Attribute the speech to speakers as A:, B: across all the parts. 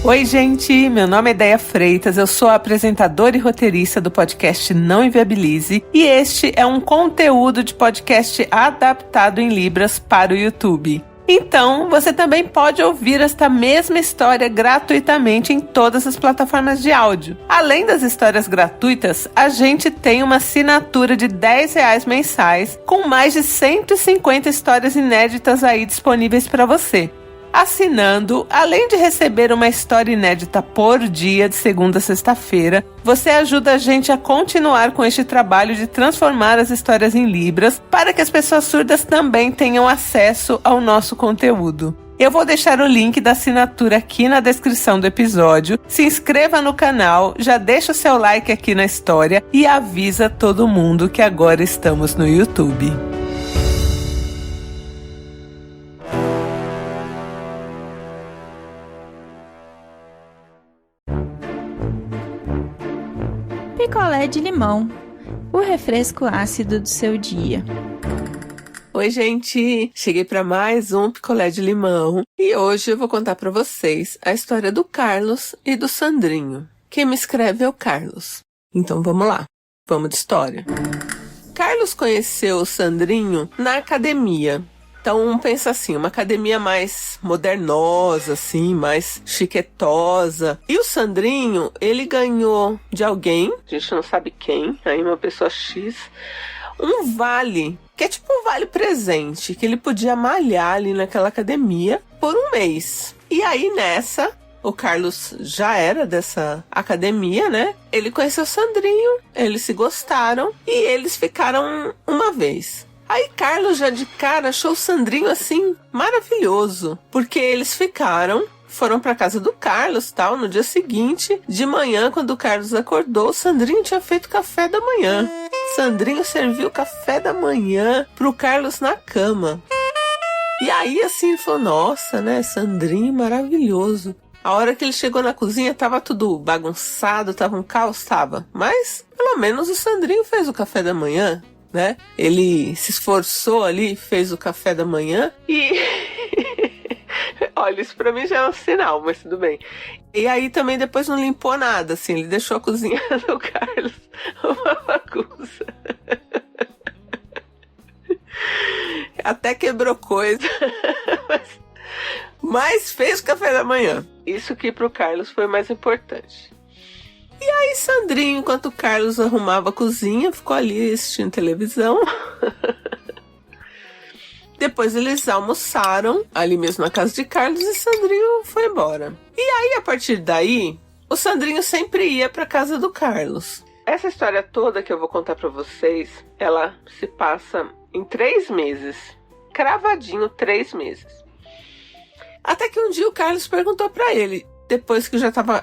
A: Oi, gente! Meu nome é Déia Freitas, eu sou a apresentadora e roteirista do podcast Não Inviabilize e este é um conteúdo de podcast adaptado em Libras para o YouTube. Então, você também pode ouvir esta mesma história gratuitamente em todas as plataformas de áudio. Além das histórias gratuitas, a gente tem uma assinatura de R$10 mensais com mais de 150 histórias inéditas aí disponíveis para você. Assinando, além de receber uma história inédita por dia de segunda a sexta-feira, você ajuda a gente a continuar com este trabalho de transformar as histórias em Libras para que as pessoas surdas também tenham acesso ao nosso conteúdo. Eu vou deixar o link da assinatura aqui na descrição do episódio. Se inscreva no canal, já deixa o seu like aqui na história e avisa todo mundo que agora estamos no YouTube.
B: Picolé de limão, o refresco ácido do seu dia.
A: Oi, gente! Cheguei para mais um picolé de limão e hoje eu vou contar para vocês a história do Carlos e do Sandrinho. Quem me escreve é o Carlos. Então vamos lá, vamos de história. Carlos conheceu o Sandrinho na academia. Então pensa assim, uma academia mais modernosa, assim, mais chiquetosa. E o Sandrinho, ele ganhou de alguém, a gente não sabe quem, aí uma pessoa X, um vale, que é tipo um vale presente, que ele podia malhar ali naquela academia por um mês. E aí nessa, o Carlos já era dessa academia, né? Ele conheceu o Sandrinho, eles se gostaram e eles ficaram uma vez. Aí Carlos já de cara achou o Sandrinho assim maravilhoso, porque eles foram pra casa do Carlos, tal, no dia seguinte, de manhã, quando o Carlos acordou, o Sandrinho tinha feito café da manhã. Sandrinho serviu café da manhã pro Carlos na cama. E aí assim ele falou, nossa, né, Sandrinho maravilhoso. A hora que ele chegou na cozinha tava tudo bagunçado, tava um caos, tava. Mas pelo menos o Sandrinho fez o café da manhã, né? Ele se esforçou ali, fez o café da manhã e... Olha, isso pra mim já é um sinal, mas tudo bem. E aí também depois não limpou nada, assim, ele deixou a cozinha do Carlos uma bagunça. Até quebrou coisa, mas fez o café da manhã. Isso que pro Carlos foi mais importante. E aí Sandrinho, enquanto o Carlos arrumava a cozinha, ficou ali assistindo televisão. Depois eles almoçaram ali mesmo na casa de Carlos e Sandrinho foi embora. E aí, a partir daí, o Sandrinho sempre ia para casa do Carlos. Essa história toda que eu vou contar para vocês, ela se passa em 3 meses. Cravadinho, 3 meses. Até que um dia o Carlos perguntou para ele, depois que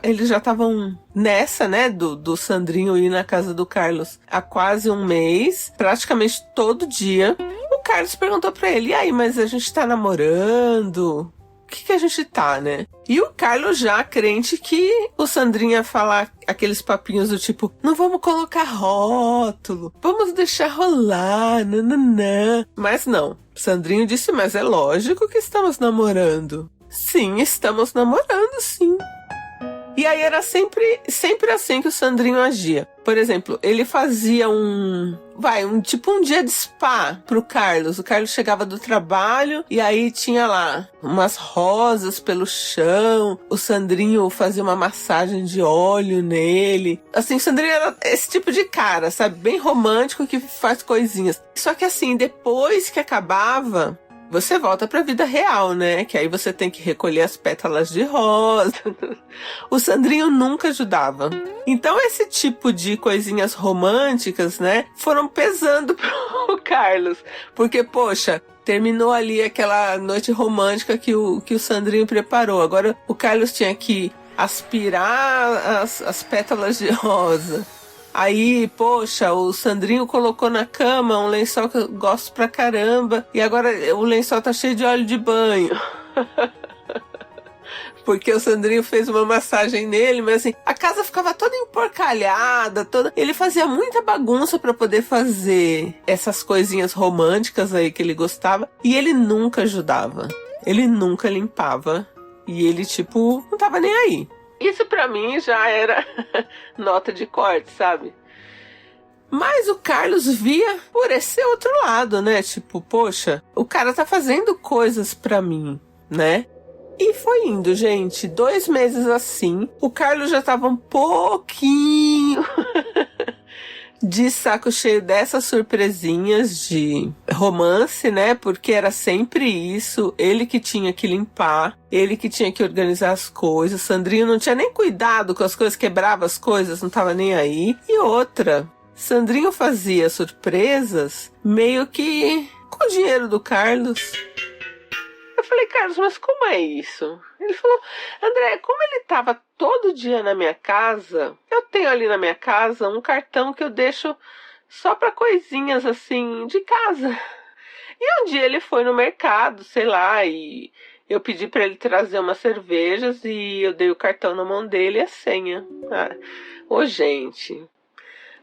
A: eles já estavam nessa, né, do Sandrinho ir na casa do Carlos há quase um mês, praticamente todo dia, o Carlos perguntou pra ele, e aí, mas a gente tá namorando? O que a gente tá, né? E o Carlos já crente que o Sandrinho ia falar aqueles papinhos do tipo, não vamos colocar rótulo, vamos deixar rolar, nananã. Mas não, Sandrinho disse, mas é lógico que estamos namorando. Sim, estamos namorando, sim. E aí era sempre assim que o Sandrinho agia. Por exemplo, ele fazia um dia de spa pro Carlos. O Carlos chegava do trabalho e aí tinha lá umas rosas pelo chão. O Sandrinho fazia uma massagem de óleo nele. Assim, o Sandrinho era esse tipo de cara, sabe? Bem romântico que faz coisinhas. Só que assim, depois que acabava... Você volta pra vida real, né? Que aí você tem que recolher as pétalas de rosa. O Sandrinho nunca ajudava. Então esse tipo de coisinhas românticas, né? Foram pesando pro Carlos. Porque, poxa, terminou ali aquela noite romântica que o Sandrinho preparou. Agora o Carlos tinha que aspirar as pétalas de rosa. Aí, poxa, o Sandrinho colocou na cama um lençol que eu gosto pra caramba. E agora o lençol tá cheio de óleo de banho. Porque o Sandrinho fez uma massagem nele, mas assim, a casa ficava toda emporcalhada, ele fazia muita bagunça pra poder fazer essas coisinhas românticas aí que ele gostava. E ele nunca ajudava. Ele nunca limpava E ele, tipo, não tava nem aí. Isso pra mim já era nota de corte, sabe? Mas o Carlos via por esse outro lado, né? Tipo, poxa, o cara tá fazendo coisas pra mim, né? E foi indo, gente. 2 meses assim. O Carlos já tava um pouquinho de saco cheio dessas surpresinhas de romance, né? Porque era sempre isso. Ele que tinha que limpar. Ele que tinha que organizar as coisas. Sandrinho não tinha nem cuidado com as coisas. Quebrava as coisas. Não tava nem aí. E outra, Sandrinho fazia surpresas meio que com o dinheiro do Carlos. Eu falei, Carlos, mas como é isso? Ele falou, André, como ele estava todo dia na minha casa, eu tenho ali na minha casa um cartão que eu deixo só para coisinhas assim de casa. E um dia ele foi no mercado, sei lá, e eu pedi para ele trazer umas cervejas e eu dei o cartão na mão dele e a senha. Ô, gente. O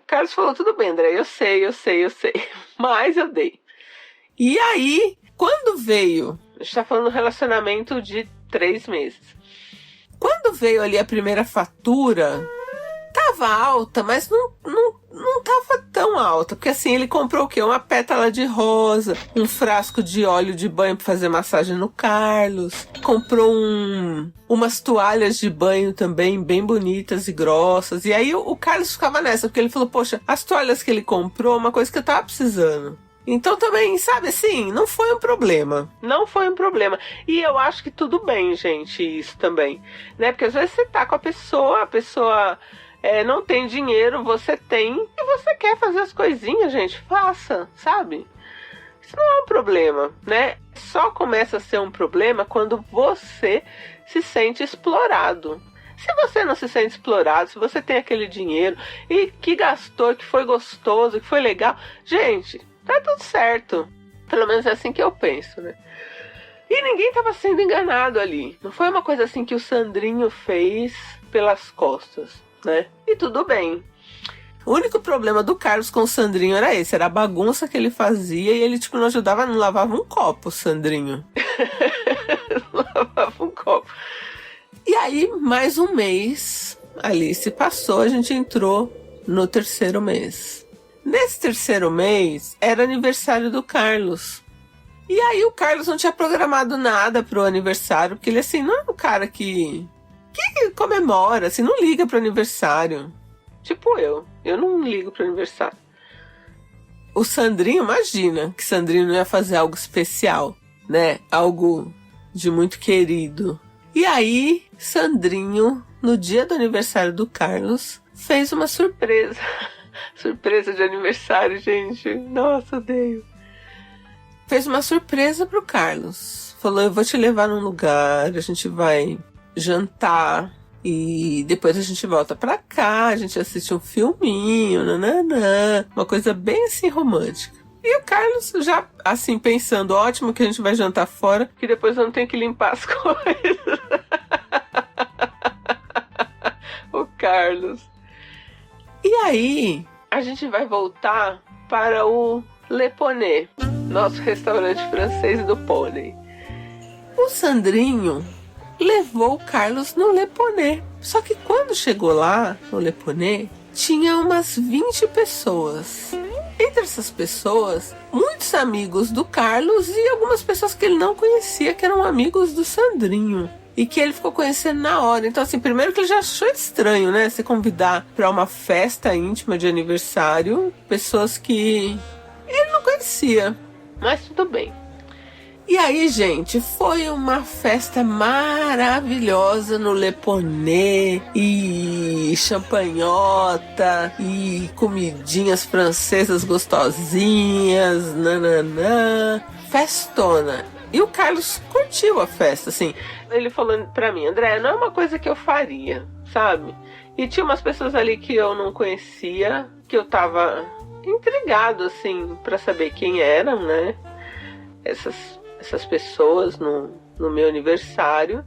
A: Carlos falou, tudo bem, André, eu sei. Mas eu dei. E aí, quando veio... A gente tá falando de um relacionamento de 3 meses. Quando veio ali a primeira fatura, tava alta, mas não tava tão alta. Porque assim, ele comprou o quê? Uma pétala de rosa, um frasco de óleo de banho pra fazer massagem no Carlos. Comprou umas toalhas de banho também, bem bonitas e grossas. E aí o Carlos ficava nessa, porque ele falou, poxa, as toalhas que ele comprou, uma coisa que eu tava precisando. Então também, sabe assim, não foi um problema. Não foi um problema. E eu acho que tudo bem, gente, isso também. Né? Porque às vezes você tá com a pessoa não tem dinheiro, você tem, e você quer fazer as coisinhas, gente, faça, sabe? Isso não é um problema, né? Só começa a ser um problema quando você se sente explorado. Se você não se sente explorado, se você tem aquele dinheiro e que gastou, que foi gostoso, que foi legal, gente... Tá tudo certo. Pelo menos é assim que eu penso, né? E ninguém tava sendo enganado ali. Não foi uma coisa assim que o Sandrinho fez pelas costas, né? E tudo bem. O único problema do Carlos com o Sandrinho era esse. Era a bagunça que ele fazia e ele, tipo, não ajudava, não lavava um copo, o Sandrinho. Não lavava um copo. E aí, mais um mês ali se passou, a gente entrou no 3º mês. Nesse 3º mês, era aniversário do Carlos. E aí o Carlos não tinha programado nada pro aniversário, porque ele, assim, não é um cara que comemora, assim, não liga pro aniversário. Tipo eu não ligo pro aniversário. O Sandrinho, imagina que Sandrinho não ia fazer algo especial, né? Algo de muito querido. E aí, Sandrinho, no dia do aniversário do Carlos, fez uma surpresa. Surpresa de aniversário, gente. Nossa, odeio. Fez uma surpresa pro Carlos. Falou, eu vou te levar num lugar, a gente vai jantar e depois a gente volta pra cá, a gente assiste um filminho, nananã. Uma coisa bem assim romântica. E o Carlos já, assim, pensando, ótimo que a gente vai jantar fora, que depois eu não tenho que limpar as coisas. O Carlos. E aí, a gente vai voltar para o Le Poney, nosso restaurante francês do pônei. O Sandrinho levou o Carlos no Le Poney. Só que quando chegou lá, no Le Poney, tinha umas 20 pessoas. Entre essas pessoas, muitos amigos do Carlos e algumas pessoas que ele não conhecia, que eram amigos do Sandrinho. E que ele ficou conhecendo na hora. Então, assim, primeiro que ele já achou estranho, né? Se convidar para uma festa íntima de aniversário pessoas que ele não conhecia. Mas tudo bem. E aí, gente, foi uma festa maravilhosa no Le Poney. E champanhota. E comidinhas francesas gostosinhas. Nananã. Festona. E o Carlos curtiu a festa, assim. Ele falou pra mim, André, não é uma coisa que eu faria, sabe? E tinha umas pessoas ali que eu não conhecia, que eu tava intrigado, assim, pra saber quem eram, né? Essas pessoas no meu aniversário.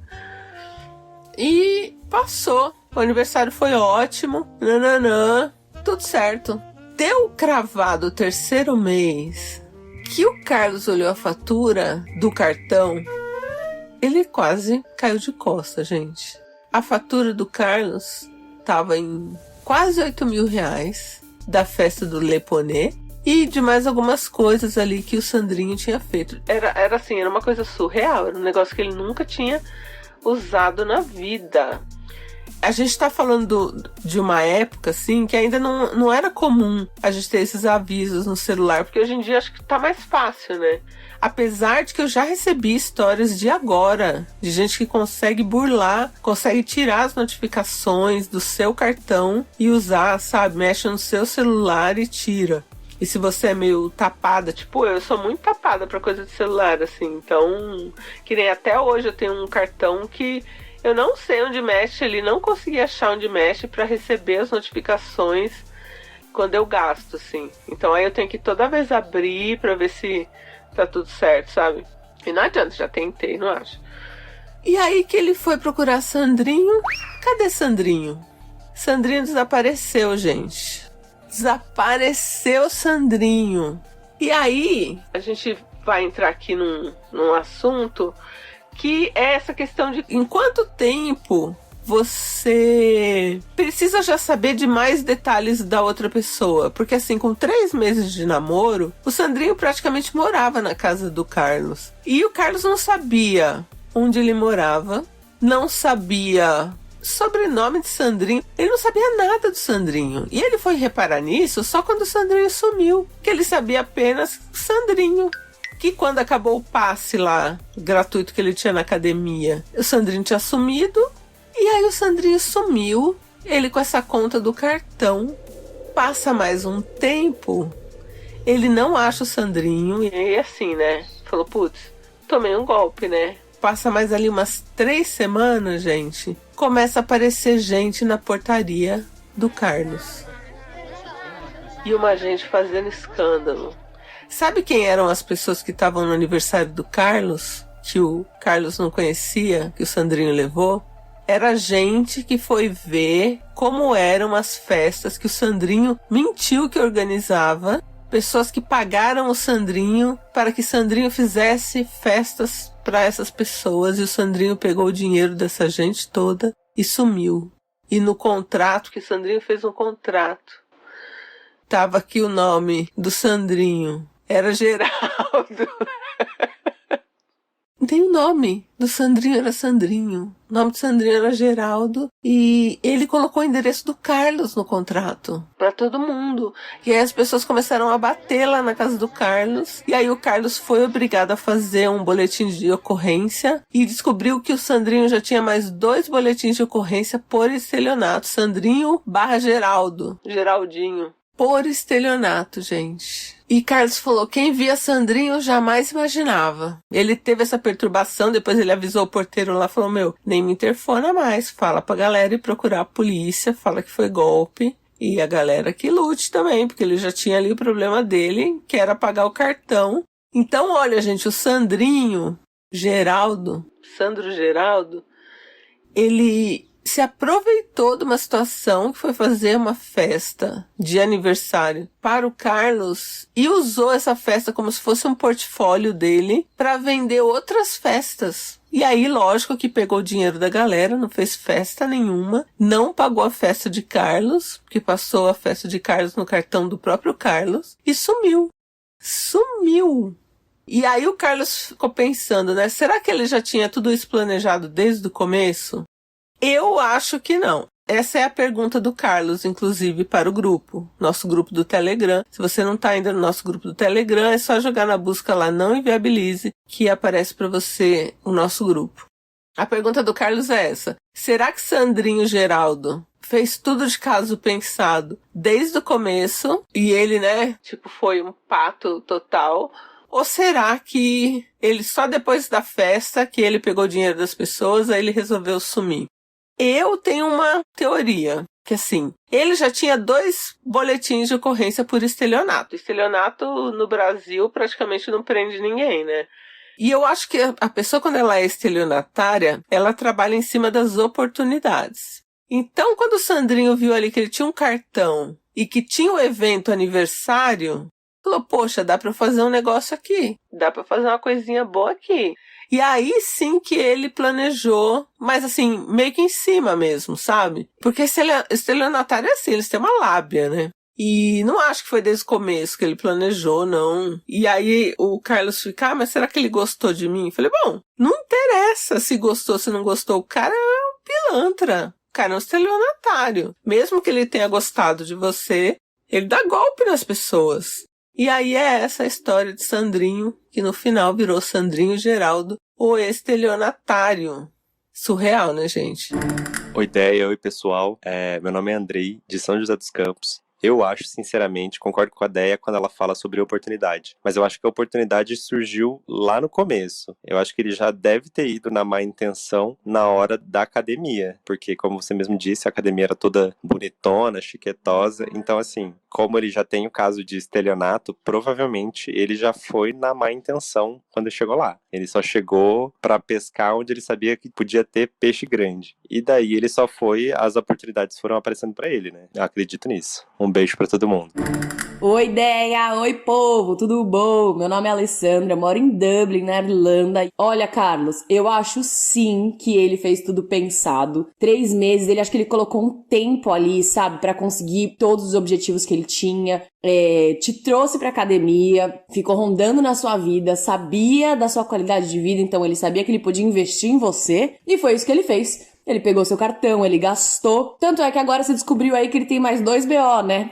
A: E passou. O aniversário foi ótimo. Nananã. Tudo certo. Deu cravado o 3º mês... que o Carlos olhou a fatura do cartão, ele quase caiu de costas, gente. A fatura do Carlos estava em quase R$8.000 da festa do Le Poney e de mais algumas coisas ali que o Sandrinho tinha feito. Era assim, era uma coisa surreal, era um negócio que ele nunca tinha usado na vida. A gente tá falando de uma época, assim, que ainda não era comum a gente ter esses avisos no celular, porque hoje em dia acho que tá mais fácil, né? Apesar de que eu já recebi histórias de agora, de gente que consegue burlar, consegue tirar as notificações do seu cartão e usar, sabe? Mexe no seu celular e tira. E se você é meio tapada, tipo eu sou muito tapada pra coisa de celular, assim. Então, que nem até hoje eu tenho um cartão que eu não sei onde mexe ali, não consegui achar onde mexe pra receber as notificações quando eu gasto, assim. Então aí eu tenho que toda vez abrir pra ver se tá tudo certo, sabe? E não adianta, já tentei, não acho. E aí que ele foi procurar Sandrinho. Cadê Sandrinho? Sandrinho desapareceu, gente. Desapareceu Sandrinho. E aí, a gente vai entrar aqui num assunto que é essa questão de em quanto tempo você precisa já saber de mais detalhes da outra pessoa. Porque assim, com 3 meses de namoro, o Sandrinho praticamente morava na casa do Carlos. E o Carlos não sabia onde ele morava, não sabia sobrenome de Sandrinho, ele não sabia nada do Sandrinho. E ele foi reparar nisso só quando o Sandrinho sumiu, que ele sabia apenas Sandrinho. Que quando acabou o passe lá, gratuito que ele tinha na academia, o Sandrinho tinha sumido. E aí o Sandrinho sumiu, ele com essa conta do cartão. Passa mais um tempo, ele não acha o Sandrinho. E aí assim, né, falou, putz, tomei um golpe, né. Passa mais ali umas 3 semanas, gente, começa a aparecer gente na portaria do Carlos. E uma gente fazendo escândalo. Sabe quem eram as pessoas que estavam no aniversário do Carlos? Que o Carlos não conhecia, que o Sandrinho levou? Era gente que foi ver como eram as festas que o Sandrinho mentiu que organizava. Pessoas que pagaram o Sandrinho para que Sandrinho fizesse festas para essas pessoas. E o Sandrinho pegou o dinheiro dessa gente toda e sumiu. E no contrato, que o Sandrinho fez um contrato, tava aqui o nome do Sandrinho. Era Geraldo. Nem o nome do Sandrinho era Sandrinho. O nome do Sandrinho era Geraldo. E ele colocou o endereço do Carlos no contrato. Pra todo mundo. E aí as pessoas começaram a bater lá na casa do Carlos. E aí o Carlos foi obrigado a fazer um boletim de ocorrência. E descobriu que o Sandrinho já tinha mais 2 boletins de ocorrência por estelionato. Sandrinho / Geraldo. Geraldinho. Por estelionato, gente. E Carlos falou, quem via Sandrinho jamais imaginava. Ele teve essa perturbação, depois ele avisou o porteiro lá, falou, nem me interfona mais, fala pra galera ir procurar a polícia, fala que foi golpe. E a galera que lute também, porque ele já tinha ali o problema dele, que era pagar o cartão. Então, olha, gente, o Sandrinho Sandro Geraldo, ele se aproveitou de uma situação que foi fazer uma festa de aniversário para o Carlos e usou essa festa como se fosse um portfólio dele para vender outras festas. E aí, lógico que pegou o dinheiro da galera, não fez festa nenhuma, não pagou a festa de Carlos, porque passou a festa de Carlos no cartão do próprio Carlos e sumiu. Sumiu! E aí o Carlos ficou pensando, né? Será que ele já tinha tudo isso planejado desde o começo? Eu acho que não. Essa é a pergunta do Carlos, inclusive, para o grupo. Nosso grupo do Telegram. Se você não está ainda no nosso grupo do Telegram, é só jogar na busca lá, não inviabilize, que aparece para você o nosso grupo. A pergunta do Carlos é essa. Será que Sandrinho Geraldo fez tudo de caso pensado desde o começo? E ele, né, foi um pato total? Ou será que ele só depois da festa, que ele pegou o dinheiro das pessoas, aí ele resolveu sumir? Eu tenho uma teoria, que assim, ele já tinha 2 boletins de ocorrência por estelionato. Estelionato no Brasil praticamente não prende ninguém, né? E eu acho que a pessoa, quando ela é estelionatária, ela trabalha em cima das oportunidades. Então, quando o Sandrinho viu ali que ele tinha um cartão e que tinha um evento aniversário, falou, poxa, dá pra fazer um negócio aqui, dá pra fazer uma coisinha boa aqui. E aí sim que ele planejou, mas assim, meio que em cima mesmo, sabe? Porque estelionatário é assim, eles têm uma lábia, né? E não acho que foi desde o começo que ele planejou, não. E aí o Carlos fica, mas será que ele gostou de mim? Eu falei, bom, não interessa se gostou, se não gostou. O cara é um pilantra. O cara é um estelionatário. Mesmo que ele tenha gostado de você, ele dá golpe nas pessoas. E aí é essa a história de Sandrinho, que no final virou Sandrinho Geraldo, o estelionatário. Surreal, né, gente?
C: Oi, ideia, oi pessoal. Meu nome é Andrei, de São José dos Campos. Eu acho, sinceramente, concordo com a Deia quando ela fala sobre oportunidade. Mas eu acho que a oportunidade surgiu lá no começo. Eu acho que ele já deve ter ido na má intenção na hora da academia. Porque, como você mesmo disse, a academia era toda bonitona, chiquetosa. Então, assim, como ele já tem o caso de estelionato, provavelmente ele já foi na má intenção quando chegou lá. Ele só chegou pra pescar onde ele sabia que podia ter peixe grande. E daí ele só foi, as oportunidades foram aparecendo pra ele, né? Eu acredito nisso. Um beijo pra todo mundo.
D: Oi, Deia! Oi, povo! Tudo bom? Meu nome é Alessandra, moro em Dublin, na Irlanda. Olha, Carlos, eu acho sim que ele fez tudo pensado. 3 meses, acho que ele colocou um tempo ali, sabe? Pra conseguir todos os objetivos que ele tinha. Te trouxe pra academia, ficou rondando na sua vida, sabia da sua qualidade de vida, então ele sabia que ele podia investir em você. E foi isso que ele fez. Ele pegou seu cartão, ele gastou. Tanto é que agora você descobriu aí que ele tem mais 2 BO, né?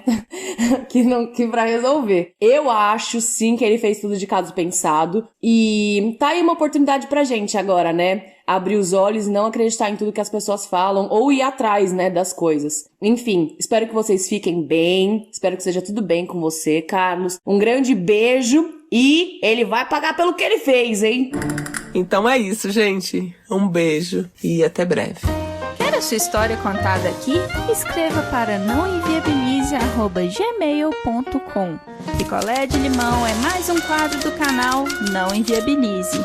D: que pra resolver. Eu acho, sim, que ele fez tudo de caso pensado. E tá aí uma oportunidade pra gente agora, né? Abrir os olhos e não acreditar em tudo que as pessoas falam. Ou ir atrás, né, das coisas. Enfim, espero que vocês fiquem bem. Espero que seja tudo bem com você, Carlos. Um grande beijo. E ele vai pagar pelo que ele fez, hein?
A: Então é isso, gente. Um beijo e até breve.
B: Quer a sua história contada aqui? Escreva para nãoenviabilize@gmail.com. Picolé de limão é mais um quadro do canal Não Enviabilize.